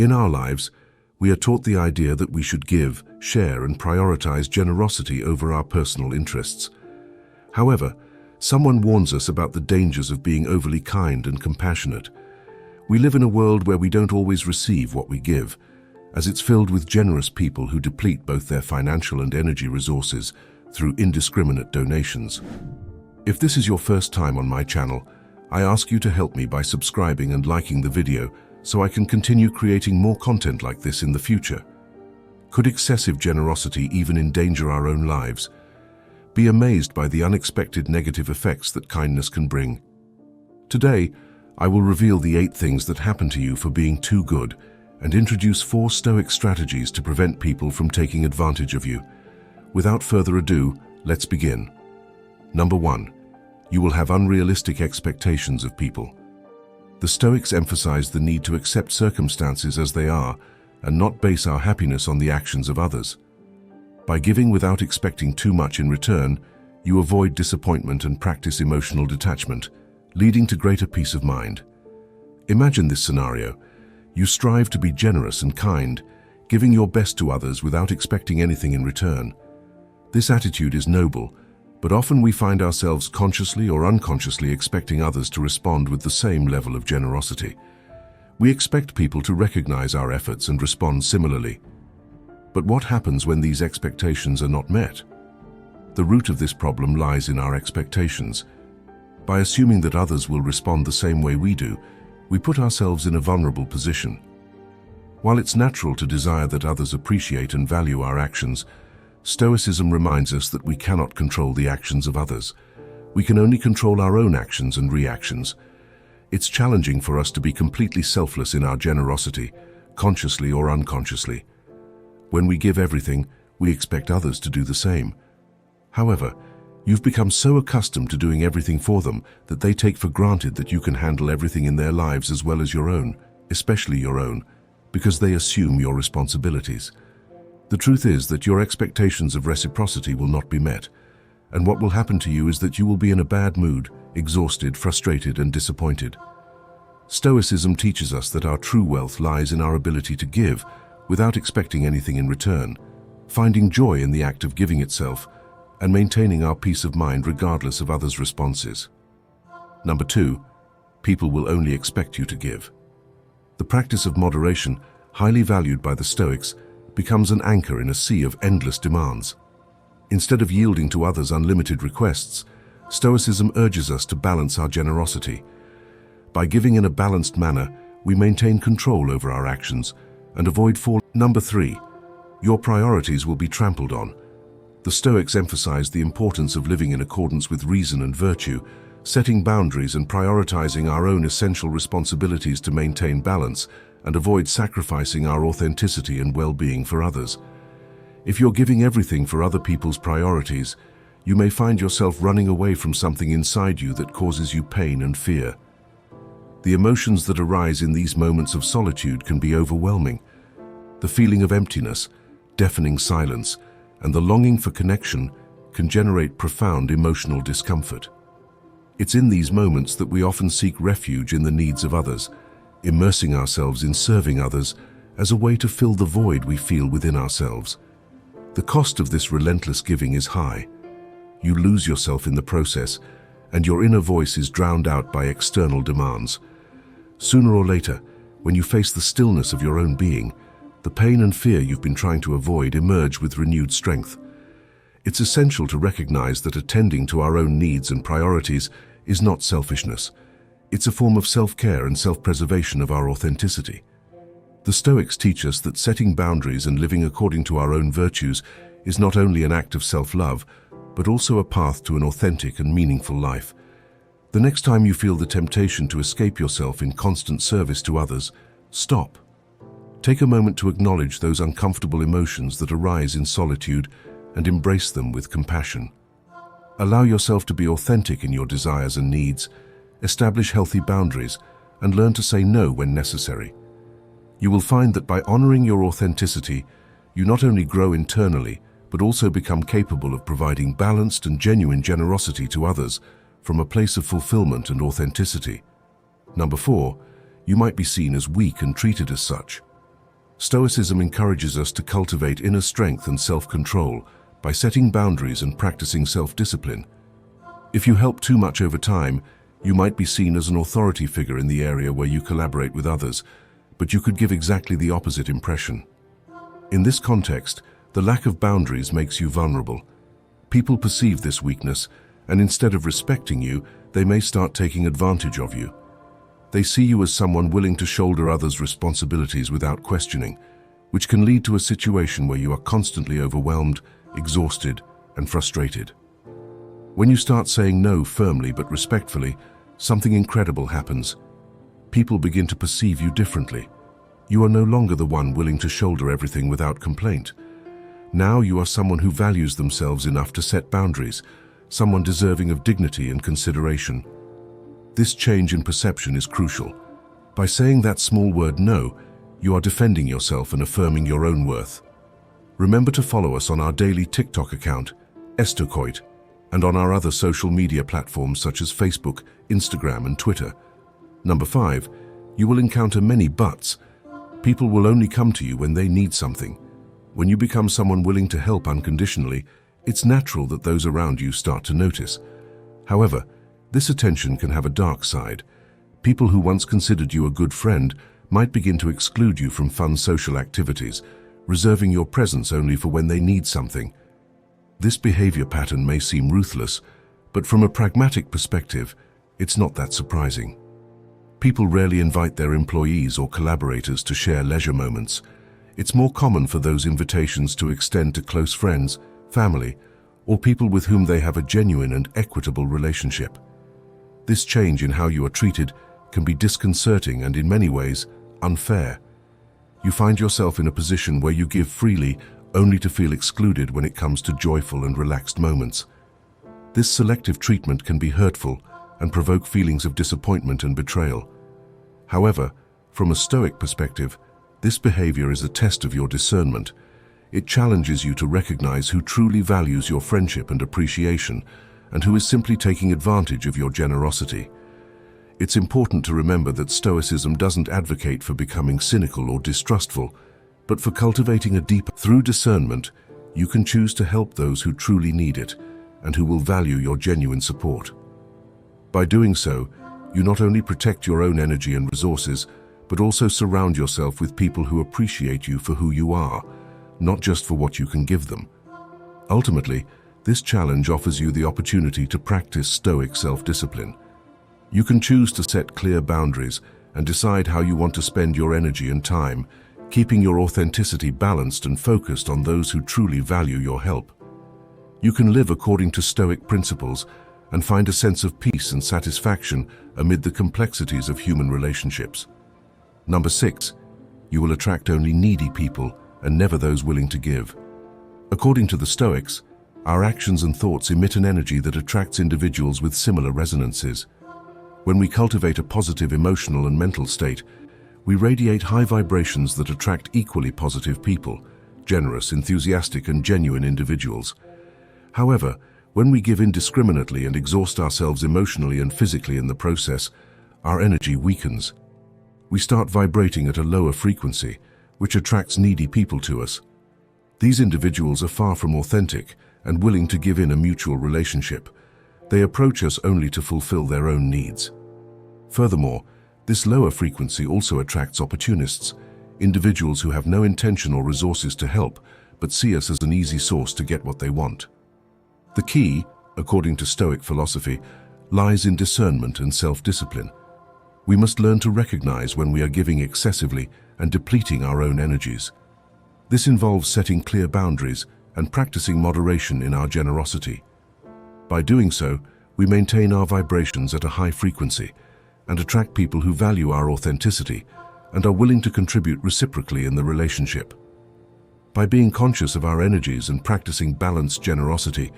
In our lives, we are taught the idea that we should give, share, and prioritize generosity over our personal interests. However, someone warns us about the dangers of being overly kind and compassionate. We live in a world where we don't always receive what we give, as it's filled with generous people who deplete both their financial and energy resources through indiscriminate donations. If this is your first time on my channel, I ask you to help me by subscribing and liking the video so I can continue creating more content like this in the future. Could excessive generosity even endanger our own lives? Be amazed by the unexpected negative effects that kindness can bring. Today, I will reveal the 8 things that happen to you for being too good and introduce 4 Stoic strategies to prevent people from taking advantage of you. Without further ado, let's begin. Number 1. You will have unrealistic expectations of people. The Stoics emphasize the need to accept circumstances as they are and not base our happiness on the actions of others. By giving without expecting too much in return, you avoid disappointment and practice emotional detachment, leading to greater peace of mind. Imagine this scenario. You strive to be generous and kind, giving your best to others without expecting anything in return. This attitude is noble, but often we find ourselves consciously or unconsciously expecting others to respond with the same level of generosity. We expect people to recognize our efforts and respond similarly. But what happens when these expectations are not met? The root of this problem lies in our expectations. By assuming that others will respond the same way we do, we put ourselves in a vulnerable position. While it's natural to desire that others appreciate and value our actions, Stoicism reminds us that we cannot control the actions of others. We can only control our own actions and reactions. It's challenging for us to be completely selfless in our generosity, consciously or unconsciously. When we give everything, we expect others to do the same. However, you've become so accustomed to doing everything for them that they take for granted that you can handle everything in their lives as well as your own, especially your own, because they assume your responsibilities. The truth is that your expectations of reciprocity will not be met, and what will happen to you is that you will be in a bad mood, exhausted, frustrated, and disappointed. Stoicism teaches us that our true wealth lies in our ability to give without expecting anything in return, finding joy in the act of giving itself, and maintaining our peace of mind regardless of others' responses. Number 2, people will only expect you to give. The practice of moderation, highly valued by the Stoics, becomes an anchor in a sea of endless demands. Instead of yielding to others' unlimited requests, Stoicism urges us to balance our generosity. By giving in a balanced manner, we maintain control over our actions and avoid falling. Number 3, your priorities will be trampled on. The Stoics emphasize the importance of living in accordance with reason and virtue, setting boundaries and prioritizing our own essential responsibilities to maintain balance and avoid sacrificing our authenticity and well-being for others. If you're giving everything for other people's priorities, you may find yourself running away from something inside you that causes you pain and fear. The emotions that arise in these moments of solitude can be overwhelming. The feeling of emptiness, deafening silence, and the longing for connection can generate profound emotional discomfort. It's in these moments that we often seek refuge in the needs of others, immersing ourselves in serving others as a way to fill the void we feel within ourselves. The cost of this relentless giving is high. You lose yourself in the process, and your inner voice is drowned out by external demands. Sooner or later, when you face the stillness of your own being, the pain and fear you've been trying to avoid emerge with renewed strength. It's essential to recognize that attending to our own needs and priorities is not selfishness. It's a form of self-care and self-preservation of our authenticity. The Stoics teach us that setting boundaries and living according to our own virtues is not only an act of self-love, but also a path to an authentic and meaningful life. The next time you feel the temptation to escape yourself in constant service to others, stop. Take a moment to acknowledge those uncomfortable emotions that arise in solitude and embrace them with compassion. Allow yourself to be authentic in your desires and needs, establish healthy boundaries, and learn to say no when necessary. You will find that by honoring your authenticity, you not only grow internally, but also become capable of providing balanced and genuine generosity to others from a place of fulfillment and authenticity. Number 4, you might be seen as weak and treated as such. Stoicism encourages us to cultivate inner strength and self-control by setting boundaries and practicing self-discipline. If you help too much over time, you might be seen as an authority figure in the area where you collaborate with others, but you could give exactly the opposite impression. In this context, the lack of boundaries makes you vulnerable. People perceive this weakness, and instead of respecting you, they may start taking advantage of you. They see you as someone willing to shoulder others' responsibilities without questioning, which can lead to a situation where you are constantly overwhelmed, exhausted, and frustrated. When you start saying no firmly but respectfully, something incredible happens. People begin to perceive you differently. You are no longer the one willing to shoulder everything without complaint. Now you are someone who values themselves enough to set boundaries, someone deserving of dignity and consideration. This change in perception is crucial. By saying that small word no, you are defending yourself and affirming your own worth. Remember to follow us on our daily TikTok account, Stoicism, and on our other social media platforms such as Facebook, Instagram, and Twitter. Number 5, you will encounter many buts. People will only come to you when they need something. When you become someone willing to help unconditionally, it's natural that those around you start to notice. However, this attention can have a dark side. People who once considered you a good friend might begin to exclude you from fun social activities, reserving your presence only for when they need something. This behavior pattern may seem ruthless, but from a pragmatic perspective, it's not that surprising. People rarely invite their employees or collaborators to share leisure moments. It's more common for those invitations to extend to close friends, family, or people with whom they have a genuine and equitable relationship. This change in how you are treated can be disconcerting and in many ways unfair. You find yourself in a position where you give freely only to feel excluded when it comes to joyful and relaxed moments. This selective treatment can be hurtful and provoke feelings of disappointment and betrayal. However, from a Stoic perspective, this behavior is a test of your discernment. It challenges you to recognize who truly values your friendship and appreciation, and who is simply taking advantage of your generosity. It's important to remember that Stoicism doesn't advocate for becoming cynical or distrustful, but for cultivating a deeper. Through discernment, you can choose to help those who truly need it and who will value your genuine support. By doing so, you not only protect your own energy and resources, but also surround yourself with people who appreciate you for who you are, not just for what you can give them. Ultimately, this challenge offers you the opportunity to practice Stoic self-discipline. You can choose to set clear boundaries and decide how you want to spend your energy and time, keeping your authenticity balanced and focused on those who truly value your help. You can live according to Stoic principles and find a sense of peace and satisfaction amid the complexities of human relationships. Number 6, you will attract only needy people and never those willing to give. According to the Stoics, our actions and thoughts emit an energy that attracts individuals with similar resonances. When we cultivate a positive emotional and mental state, we radiate high vibrations that attract equally positive people, generous, enthusiastic, and genuine individuals. However, when we give indiscriminately and exhaust ourselves emotionally and physically in the process, our energy weakens. We start vibrating at a lower frequency, which attracts needy people to us. These individuals are far from authentic and willing to give in a mutual relationship. They approach us only to fulfill their own needs. Furthermore, this lower frequency also attracts opportunists, individuals who have no intention or resources to help, but see us as an easy source to get what they want. The key, according to Stoic philosophy, lies in discernment and self-discipline. We must learn to recognize when we are giving excessively and depleting our own energies. This involves setting clear boundaries and practicing moderation in our generosity. By doing so, we maintain our vibrations at a high frequency and attract people who value our authenticity and are willing to contribute reciprocally in the relationship. By being conscious of our energies and practicing balanced generosity,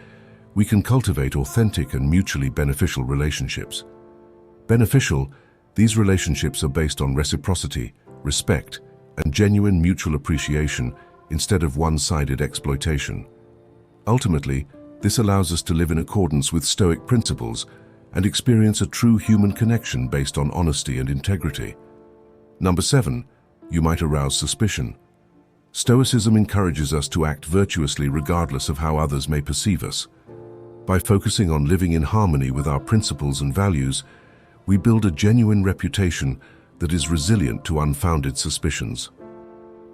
we can cultivate authentic and mutually beneficial relationships. Beneficial, these relationships are based on reciprocity, respect, and genuine mutual appreciation instead of one-sided exploitation. Ultimately, this allows us to live in accordance with Stoic principles and experience a true human connection based on honesty and integrity. Number 7, you might arouse suspicion. Stoicism encourages us to act virtuously regardless of how others may perceive us. By focusing on living in harmony with our principles and values, we build a genuine reputation that is resilient to unfounded suspicions.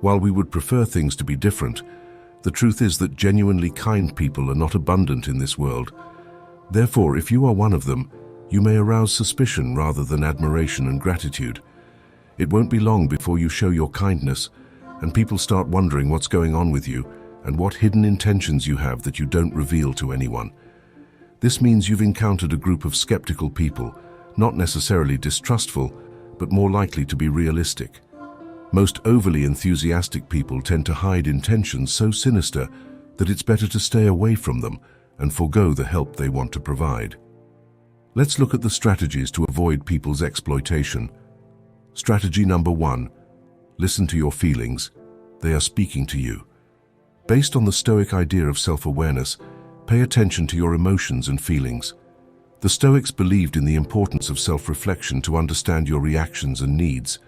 While we would prefer things to be different, the truth is that genuinely kind people are not abundant in this world. Therefore, if you are one of them, you may arouse suspicion rather than admiration and gratitude. It won't be long before you show your kindness, and people start wondering what's going on with you and what hidden intentions you have that you don't reveal to anyone. This means you've encountered a group of skeptical people, not necessarily distrustful, but more likely to be realistic. Most overly enthusiastic people tend to hide intentions so sinister that it's better to stay away from them and forego the help they want to provide. Let's look at the strategies to avoid people's exploitation. Strategy number 1. Listen to your feelings. They are speaking to you. Based on the Stoic idea of self-awareness, pay attention to your emotions and feelings. The Stoics believed in the importance of self-reflection to understand your reactions and needs.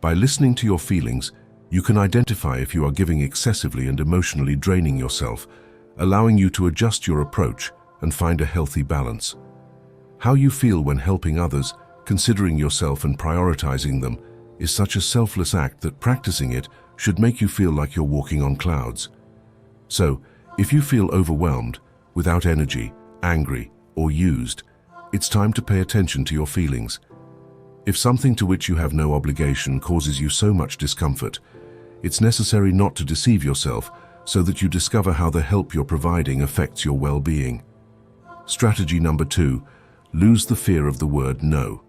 By listening to your feelings, you can identify if you are giving excessively and emotionally draining yourself, allowing you to adjust your approach and find a healthy balance. How you feel when helping others, considering yourself and prioritizing them, is such a selfless act that practicing it should make you feel like you're walking on clouds. So, if you feel overwhelmed, without energy, angry, or used, it's time to pay attention to your feelings. If something to which you have no obligation causes you so much discomfort, it's necessary not to deceive yourself so that you discover how the help you're providing affects your well-being. Strategy number 2, lose the fear of the word no.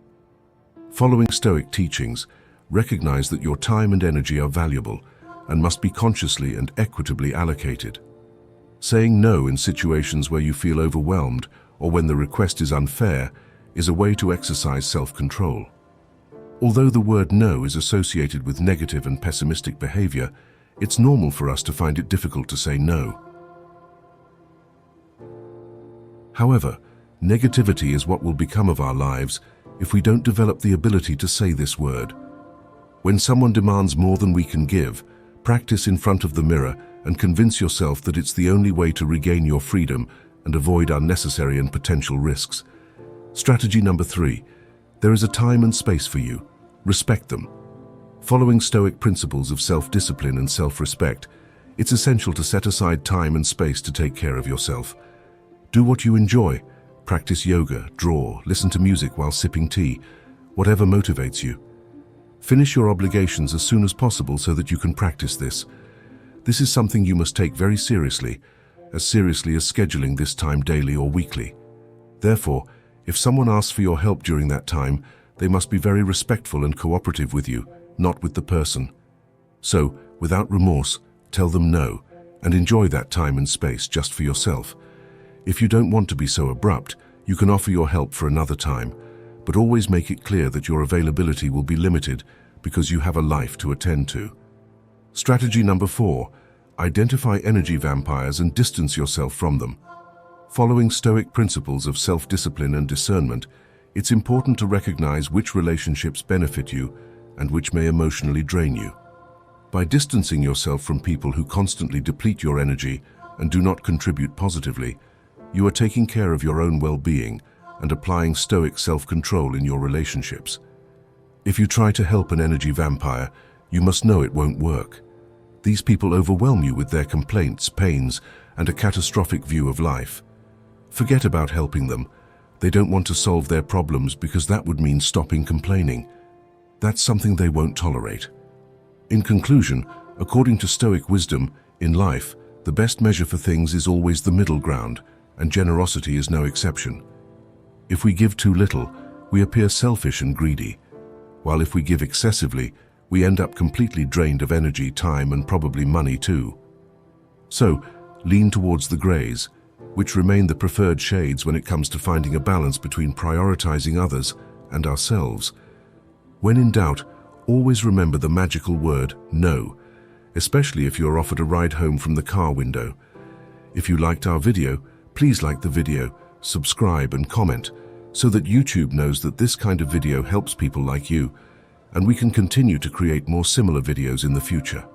Following Stoic teachings, recognize that your time and energy are valuable and must be consciously and equitably allocated. Saying no in situations where you feel overwhelmed or when the request is unfair is a way to exercise self-control. Although the word no is associated with negative and pessimistic behavior, it's normal for us to find it difficult to say no. However, negativity is what will become of our lives if we don't develop the ability to say this word. When someone demands more than we can give, practice in front of the mirror and convince yourself that it's the only way to regain your freedom and avoid unnecessary and potential risks. Strategy number 3. There is a time and space for you. Respect them. Following Stoic principles of self-discipline and self-respect, it's essential to set aside time and space to take care of yourself. Do what you enjoy. Practice yoga, draw, listen to music while sipping tea, whatever motivates you. Finish your obligations as soon as possible so that you can practice this. This is something you must take very seriously as scheduling this time daily or weekly. Therefore, if someone asks for your help during that time, they must be very respectful and cooperative with you, not with the person. So, without remorse, tell them no, and enjoy that time and space just for yourself. If you don't want to be so abrupt, you can offer your help for another time, but always make it clear that your availability will be limited because you have a life to attend to. Strategy number 4. Identify energy vampires and distance yourself from them. Following Stoic principles of self-discipline and discernment, it's important to recognize which relationships benefit you and which may emotionally drain you. By distancing yourself from people who constantly deplete your energy and do not contribute positively, you are taking care of your own well-being and applying Stoic self-control in your relationships. If you try to help an energy vampire, you must know it won't work. These people overwhelm you with their complaints, pains, and a catastrophic view of life. Forget about helping them. They don't want to solve their problems because that would mean stopping complaining. That's something they won't tolerate. In conclusion, according to Stoic wisdom, in life, the best measure for things is always the middle ground, and generosity is no exception. If we give too little, we appear selfish and greedy, while if we give excessively, we end up completely drained of energy, time, and probably money too. So, lean towards the grays, which remain the preferred shades when it comes to finding a balance between prioritizing others and ourselves. When in doubt, always remember the magical word no, especially if you're offered a ride home from the car window. If you liked our video, please like the video, subscribe and comment so that YouTube knows that this kind of video helps people like you, and we can continue to create more similar videos in the future.